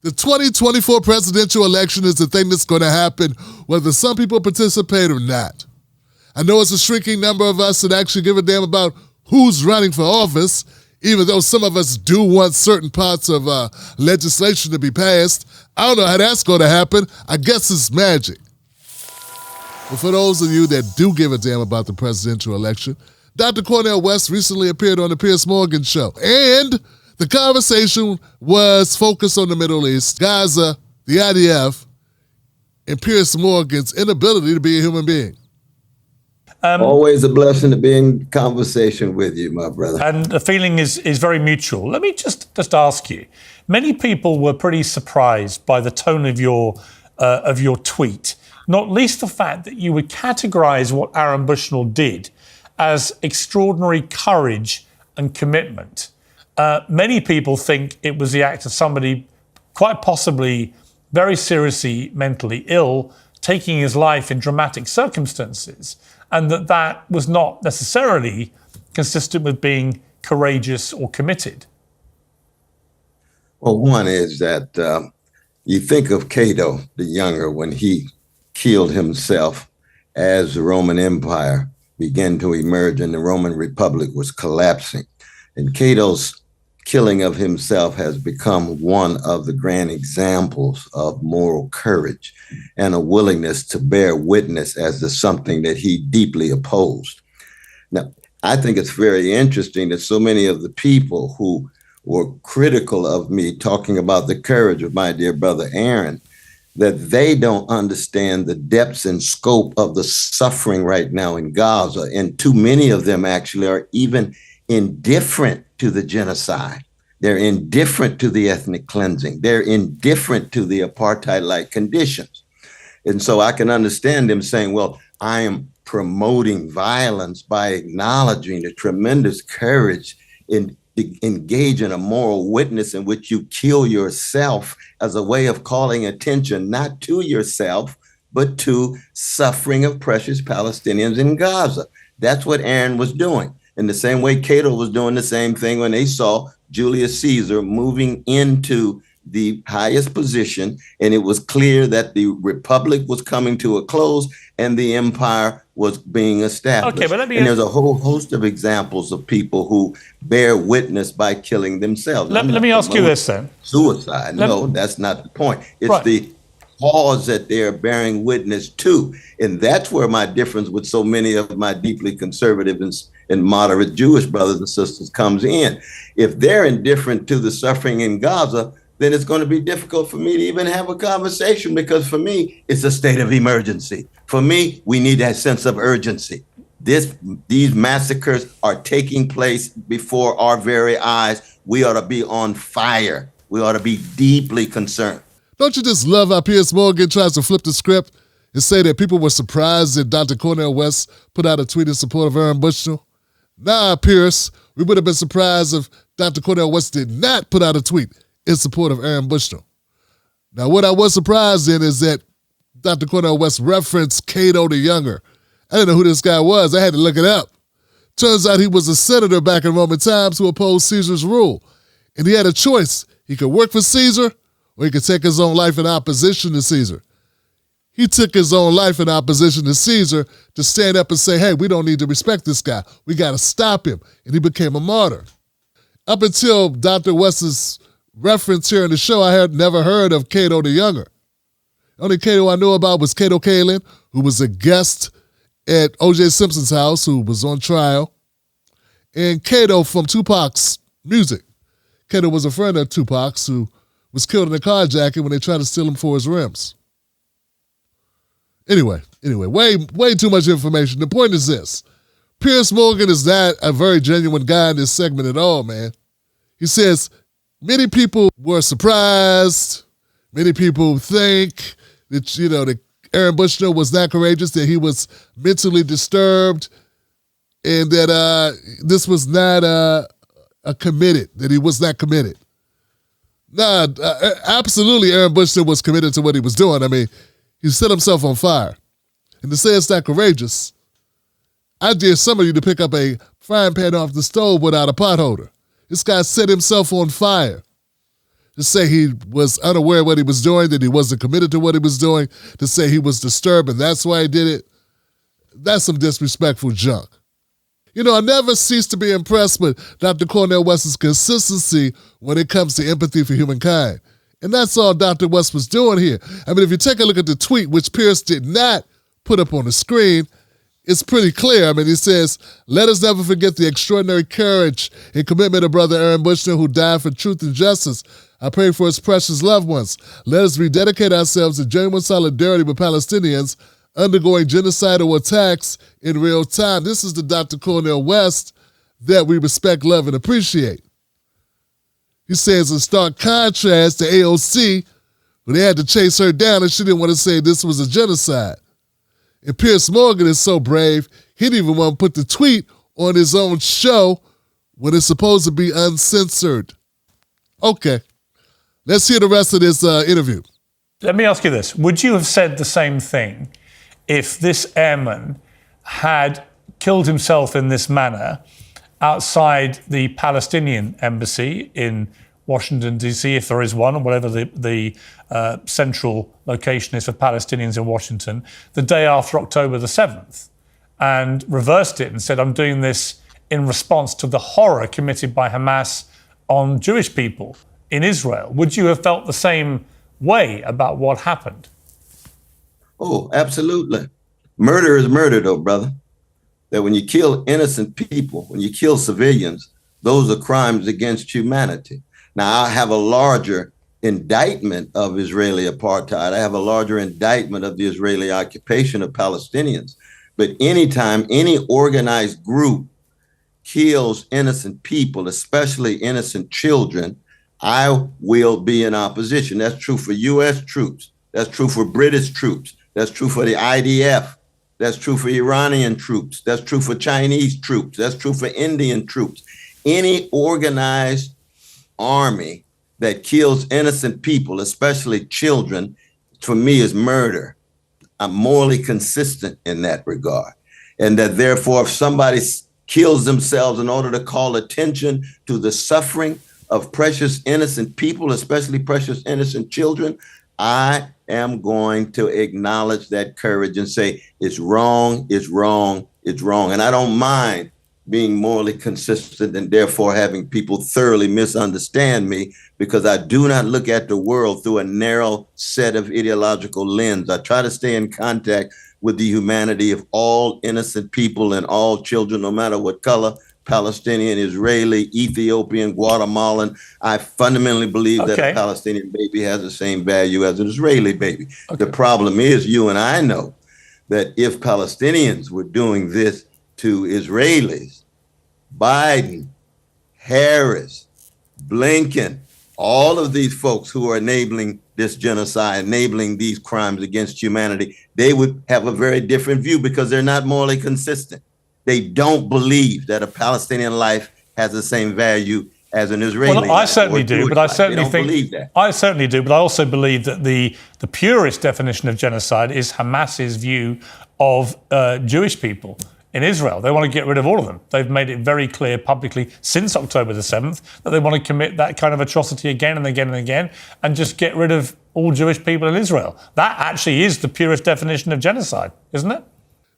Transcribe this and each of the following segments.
The 2024 presidential election is the thing that's going to happen whether some people participate or not. I know it's a shrinking number of us that actually give a damn about who's running for office, even though some of us do want certain parts of legislation to be passed. I don't know how that's going to happen. I guess it's magic. But for those of you that do give a damn about the presidential election, Dr. Cornel West recently appeared on the Piers Morgan show. And the conversation was focused on the Middle East, Gaza, the IDF, and Piers Morgan's inability to be a human being. Always a blessing to be in conversation with you, my brother. And the feeling is very mutual. Let me just ask you. Many people were pretty surprised by the tone of your tweet, not least the fact that you would categorize what Aaron Bushnell did as extraordinary courage and commitment. Many people think it was the act of somebody quite possibly very seriously mentally ill, taking his life in dramatic circumstances, and that was not necessarily consistent with being courageous or committed. Well, one is that you think of Cato the Younger when he killed himself as the Roman Empire began to emerge and the Roman Republic was collapsing. And Cato's killing of himself has become one of the grand examples of moral courage and a willingness to bear witness as to something that he deeply opposed. Now, I think it's very interesting that so many of the people who were critical of me talking about the courage of my dear brother Aaron, that they don't understand the depths and scope of the suffering right now in Gaza. And too many of them actually are even indifferent to the genocide. They're indifferent to the ethnic cleansing. They're indifferent to the apartheid-like conditions. And so I can understand them saying, well, I am promoting violence by acknowledging the tremendous courage in engage in a moral witness in which you kill yourself as a way of calling attention not to yourself, but to suffering of precious Palestinians in Gaza. That's what Aaron was doing. In the same way Cato was doing the same thing when they saw Julius Caesar moving into the highest position, and it was clear that the republic was coming to a close and the empire was being established. Okay, but and there's a whole host of examples of people who bear witness by killing themselves. Let me ask you this then. Suicide. No, that's not the point. It's the cause that they're bearing witness to. And that's where my difference with so many of my deeply conservative and moderate Jewish brothers and sisters comes in. If they're indifferent to the suffering in Gaza, then it's going to be difficult for me to even have a conversation, because for me, it's a state of emergency. For me, we need that sense of urgency. These massacres are taking place before our very eyes. We ought to be on fire. We ought to be deeply concerned. Don't you just love how Piers Morgan tries to flip the script and say that people were surprised that Dr. Cornel West put out a tweet in support of Aaron Bushnell? Nah, Piers, we would have been surprised if Dr. Cornel West did not put out a tweet in support of Aaron Bushnell. Now, what I was surprised in is that Dr. Cornel West referenced Cato the Younger. I didn't know who this guy was. I had to look it up. Turns out he was a senator back in Roman times who opposed Caesar's rule. And he had a choice. He could work for Caesar, or he could take his own life in opposition to Caesar. He took his own life in opposition to Caesar to stand up and say, hey, we don't need to respect this guy. We got to stop him. And he became a martyr. Up until Dr. West's reference here in the show, I had never heard of Cato the Younger. The only Cato I knew about was Cato Kalin, who was a guest at O.J. Simpson's house, who was on trial, and Cato from Tupac's music. Cato was a friend of Tupac's who was killed in a carjacking when they tried to steal him for his rims. Anyway, way too much information. The point is this. Piers Morgan is not a very genuine guy in this segment at all, man. He says, many people were surprised. Many people think that, that Aaron Bushnell was not courageous, that he was mentally disturbed, and that this was not committed, that he was not committed. Nah, absolutely Aaron Bushnell was committed to what he was doing. I mean, he set himself on fire. And to say it's not courageous, I dare some of you to pick up a frying pan off the stove without a pot holder. This guy set himself on fire. to say he was unaware of what he was doing, that he wasn't committed to what he was doing, to say he was disturbed and that's why he did it. That's some disrespectful junk. You know, I never cease to be impressed with Dr. Cornel West's consistency when it comes to empathy for humankind. And that's all Dr. West was doing here. I mean, if you take a look at the tweet, which Piers did not put up on the screen, it's pretty clear. I mean, he says, "Let us never forget the extraordinary courage and commitment of Brother Aaron Bushnell, who died for truth and justice. I pray for his precious loved ones. Let us rededicate ourselves to genuine solidarity with Palestinians undergoing genocidal attacks in real time." This is the Dr. Cornel West that we respect, love, and appreciate. He says in stark contrast to AOC, when they had to chase her down and she didn't want to say this was a genocide. And Piers Morgan is so brave, he didn't even want to put the tweet on his own show when it's supposed to be uncensored. Okay, let's hear the rest of this interview. Let me ask you this. Would you have said the same thing if this airman had killed himself in this manner outside the Palestinian embassy in Washington, D.C., if there is one, or whatever the central location is for Palestinians in Washington, the day after October the 7th, and reversed it and said, "I'm doing this in response to the horror committed by Hamas on Jewish people in Israel"? Would you have felt the same way about what happened? Oh, absolutely. Murder is murder, though, brother. That when you kill innocent people, when you kill civilians, those are crimes against humanity. Now, I have a larger indictment of Israeli apartheid. I have a larger indictment of the Israeli occupation of Palestinians. But anytime any organized group kills innocent people, especially innocent children, I will be in opposition. That's true for U.S. troops. That's true for British troops. That's true for the IDF. That's true for Iranian troops. That's true for Chinese troops. That's true for Indian troops. Any organized army that kills innocent people, especially children, for me is murder. I'm morally consistent in that regard. And that therefore, if somebody kills themselves in order to call attention to the suffering of precious innocent people, especially precious innocent children, I am going to acknowledge that courage and say, it's wrong, it's wrong, it's wrong. And I don't mind being morally consistent and therefore having people thoroughly misunderstand me, because I do not look at the world through a narrow set of ideological lens. I try to stay in contact with the humanity of all innocent people and all children, no matter what color, Palestinian, Israeli, Ethiopian, Guatemalan. I fundamentally believe that a Palestinian baby has the same value as an Israeli baby. The problem is, you and I know that if Palestinians were doing this to Israelis, Biden, Harris, Blinken, all of these folks who are enabling this genocide, enabling these crimes against humanity, they would have a very different view because they're not morally consistent. They don't believe that a Palestinian life has the same value as an Israeli life. Well, I certainly do, but I certainly think believe that. I certainly do, but I also believe that the purest definition of genocide is Hamas's view of Jewish people in Israel. They want to get rid of all of them. They've made it very clear publicly since October the 7th that they want to commit that kind of atrocity again and again and again and just get rid of all Jewish people in Israel. That actually is the purest definition of genocide, isn't it?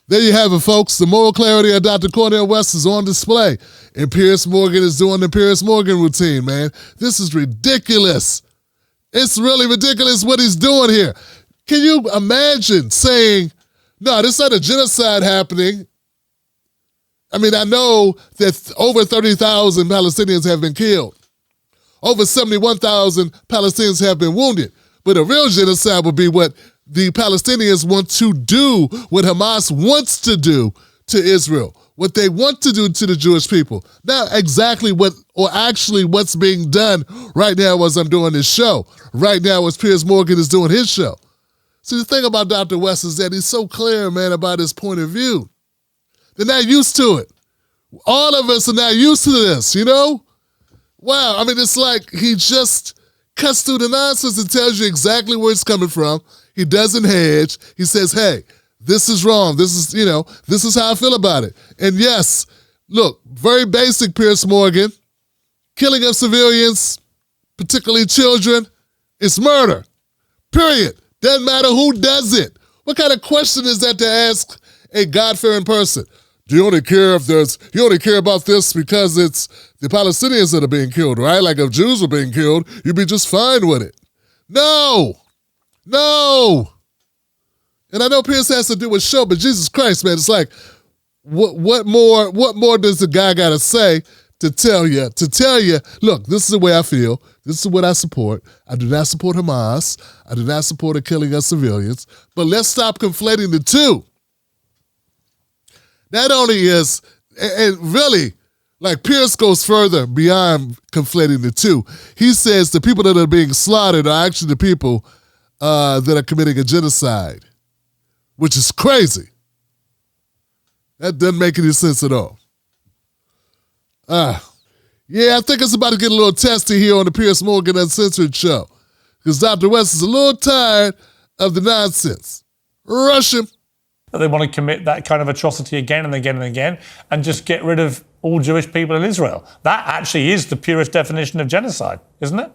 There you have it, folks. The moral clarity of Dr. Cornel West is on display. And Piers Morgan is doing the Piers Morgan routine, man. This is ridiculous. It's really ridiculous what he's doing here. Can you imagine saying, no, this is not a genocide happening? I mean, I know that over 30,000 Palestinians have been killed. Over 71,000 Palestinians have been wounded. But a real genocide would be what the Palestinians want to do, what Hamas wants to do to Israel, what they want to do to the Jewish people. Not exactly what, or actually what's being done right now as I'm doing this show. Right now as Piers Morgan is doing his show. See, the thing about Dr. West is that he's so clear, man, about his point of view. They're not used to it. All of us are not used to this, you know? Wow, I mean, it's like he just cuts through the nonsense and tells you exactly where it's coming from. He doesn't hedge. He says, hey, this is wrong. This is, this is how I feel about it. And yes, look, very basic Piers Morgan, killing of civilians, particularly children, is murder. Period. Doesn't matter who does it. What kind of question is that to ask a God-fearing person? Do you only care you only care about this because it's the Palestinians that are being killed, right? Like if Jews were being killed, you'd be just fine with it. No. And I know Piers has to do with show, but Jesus Christ, man, it's like, what more does the guy got to say to tell you, look, this is the way I feel. This is what I support. I do not support Hamas. I do not support the killing of civilians. But let's stop conflating the two. Not only is, and really, like Piers goes further beyond conflating the two. He says the people that are being slaughtered are actually the people that are committing a genocide, which is crazy. That doesn't make any sense at all. Yeah, I think it's about to get a little testy here on the Piers Morgan Uncensored show because Dr. West is a little tired of the nonsense. Rush him. They want to commit that kind of atrocity again and again and again and just get rid of all Jewish people in Israel. That actually is the purest definition of genocide, isn't it?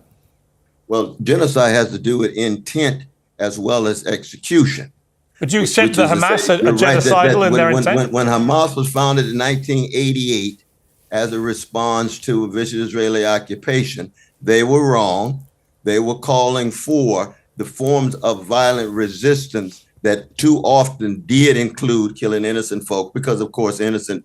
Well, genocide has to do with intent as well as execution. But you accept that Hamas are genocidal in their intent? When Hamas was founded in 1988 as a response to a vicious Israeli occupation, they were wrong. They were calling for the forms of violent resistance that too often did include killing innocent folk because, of course, innocent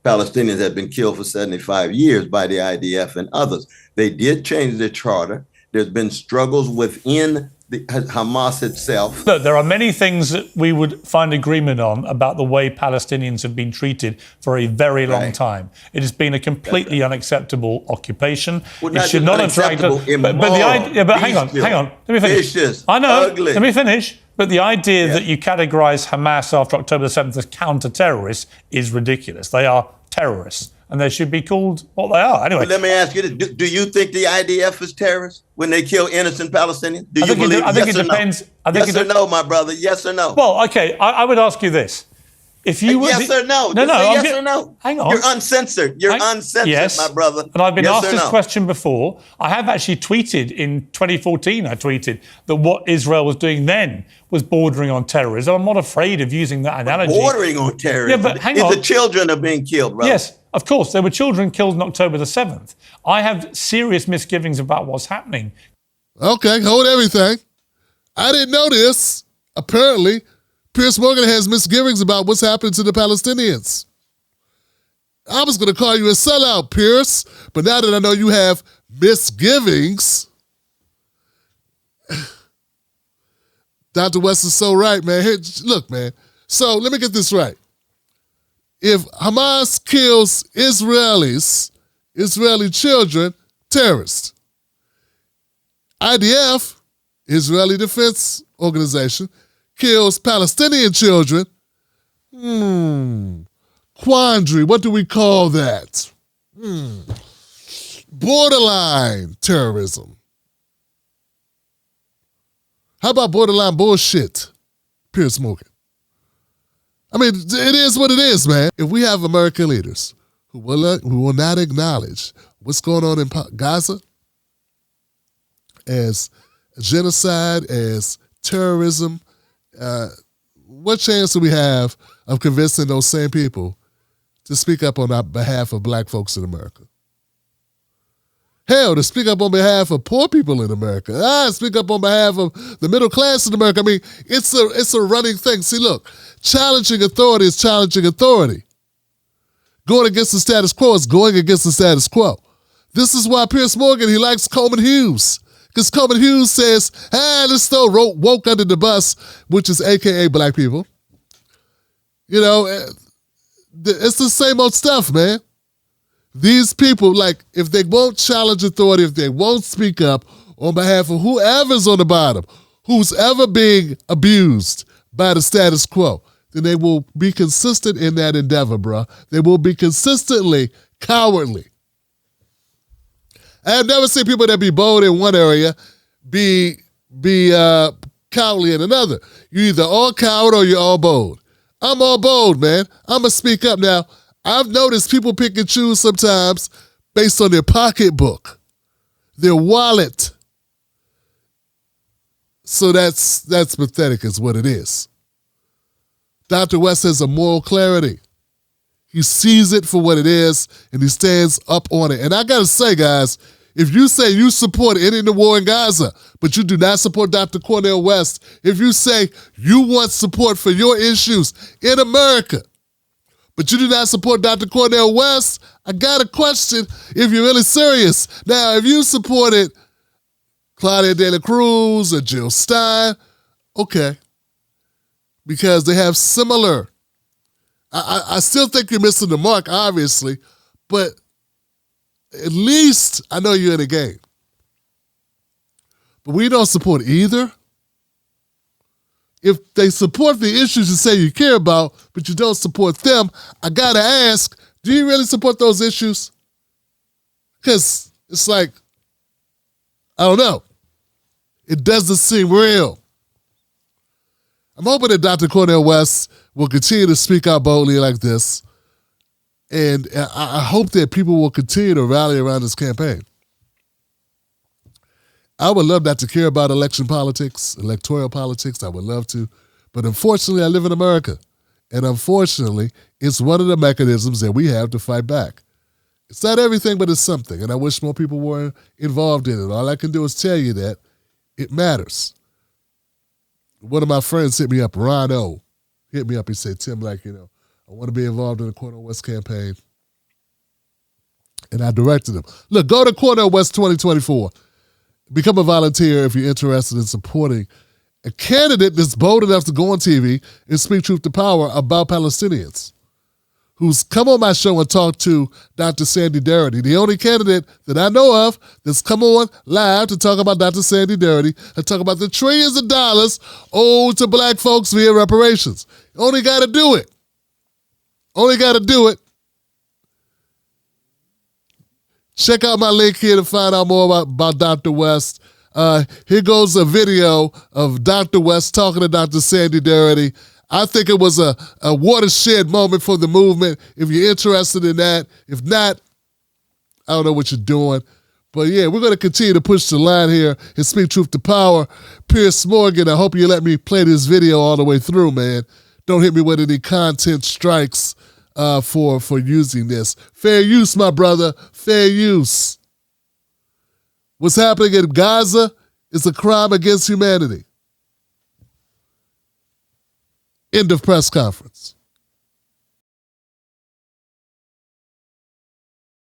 Palestinians had been killed for 75 years by the IDF and others. They did change their charter. There's been struggles within the Hamas itself. Look, there are many things that we would find agreement on about the way Palestinians have been treated for a very long time. It has been a completely unacceptable occupation. Well, it should not have dragged on. But hang on. Let me finish. Vicious, I know. ugly. Let me finish. But the idea that you categorize Hamas after October the 7th as counter-terrorists is ridiculous. They are terrorists, and they should be called what they are. Anyway, well, let me ask you this. Do you think the IDF is terrorists when they kill innocent Palestinians? Do you believe I think it depends. Yes or no, my brother? Yes or no? Well, okay, I would ask you this. If you were yes or no? Yes or no? Hang on. You're uncensored. You're uncensored, yes, my brother. And I've been yes asked this question before. I have actually tweeted in 2014, I tweeted that what Israel was doing then was bordering on terrorism. I'm not afraid of using that analogy. Bordering on terrorism? Yeah, but hang on. The children are being killed, brother. Yes, of course. There were children killed on October the 7th. I have serious misgivings about what's happening. Okay, hold everything. I didn't know this. Apparently, Piers Morgan has misgivings about what's happening to the Palestinians. I was going to call you a sellout, Piers, but now that I know you have misgivings, Dr. West is so right, man. Here, look, man. So let me get this right. If Hamas kills Israeli children, terrorists. IDF, Israeli Defense Organization, kills Palestinian children. Quandary. What do we call that? Borderline terrorism. How about borderline bullshit, Piers Morgan? I mean, it is what it is, man. If we have American leaders who will not acknowledge what's going on in Gaza as genocide, as terrorism, what chance do we have of convincing those same people to speak up on behalf of black folks in America? Hell, to speak up on behalf of poor people in America. Speak up on behalf of the middle class in America. I mean, it's a running thing. See, look, challenging authority is challenging authority. Going against the status quo is going against the status quo. This is why Piers Morgan, he likes Coleman Hughes. Because Coleman Hughes says, let's throw woke under the bus, which is AKA black people. You know, it's the same old stuff, man. These people, like, if they won't challenge authority, if they won't speak up on behalf of whoever's on the bottom, who's ever being abused by the status quo, then they will be consistent in that endeavor, bruh. They will be consistently cowardly. I have never seen people that be bold in one area be cowardly in another. You're either all coward or you're all bold. I'm all bold, man. I'm going to speak up. Now, I've noticed people pick and choose sometimes based on their pocketbook. their wallet. So that's pathetic is what it is. Dr. West has a moral clarity. He sees it for what it is, and he stands up on it. And I got to say, guys, if you say you support ending the war in Gaza, but you do not support Dr. Cornel West, if you say you want support for your issues in America, but you do not support Dr. Cornel West, I got a question if you're really serious. Now, if you supported Claudia De La Cruz or Jill Stein, okay, because they have similar. I still think you're missing the mark, obviously, but at least I know you're in the game. But we don't support either. If they support the issues you say you care about, but you don't support them, I gotta ask, do you really support those issues? Because it's like, I don't know. It doesn't seem real. I'm hoping that Dr. Cornel West will continue to speak out boldly like this. And I hope that people will continue to rally around this campaign. I would love not to care about election politics, electoral politics. I would love to. But unfortunately, I live in America. And unfortunately, it's one of the mechanisms that we have to fight back. It's not everything, but it's something. And I wish more people were involved in it. All I can do is tell you that it matters. One of my friends hit me up, Ron O. Hit me up. He said, Tim, I want to be involved in the Cornel West campaign. And I directed him. Look, go to Cornel West 2024. Become a volunteer if you're interested in supporting a candidate that's bold enough to go on TV and speak truth to power about Palestinians, who's come on my show and talked to Dr. Sandy Darity, the only candidate that I know of that's come on live to talk about Dr. Sandy Darity and talk about the trillions of dollars owed to black folks via reparations. Only got to do it. Only got to do it. Check out my link here to find out more about Dr. West. Here goes a video of Dr. West talking to Dr. Sandy Darity. I think it was a watershed moment for the movement. If you're interested in that, if not, I don't know what you're doing. But yeah, we're going to continue to push the line here and speak truth to power. Piers Morgan, I hope you let me play this video all the way through, man. Don't hit me with any content strikes for using this. Fair use, my brother. Fair use. What's happening in Gaza is a crime against humanity. End of press conference.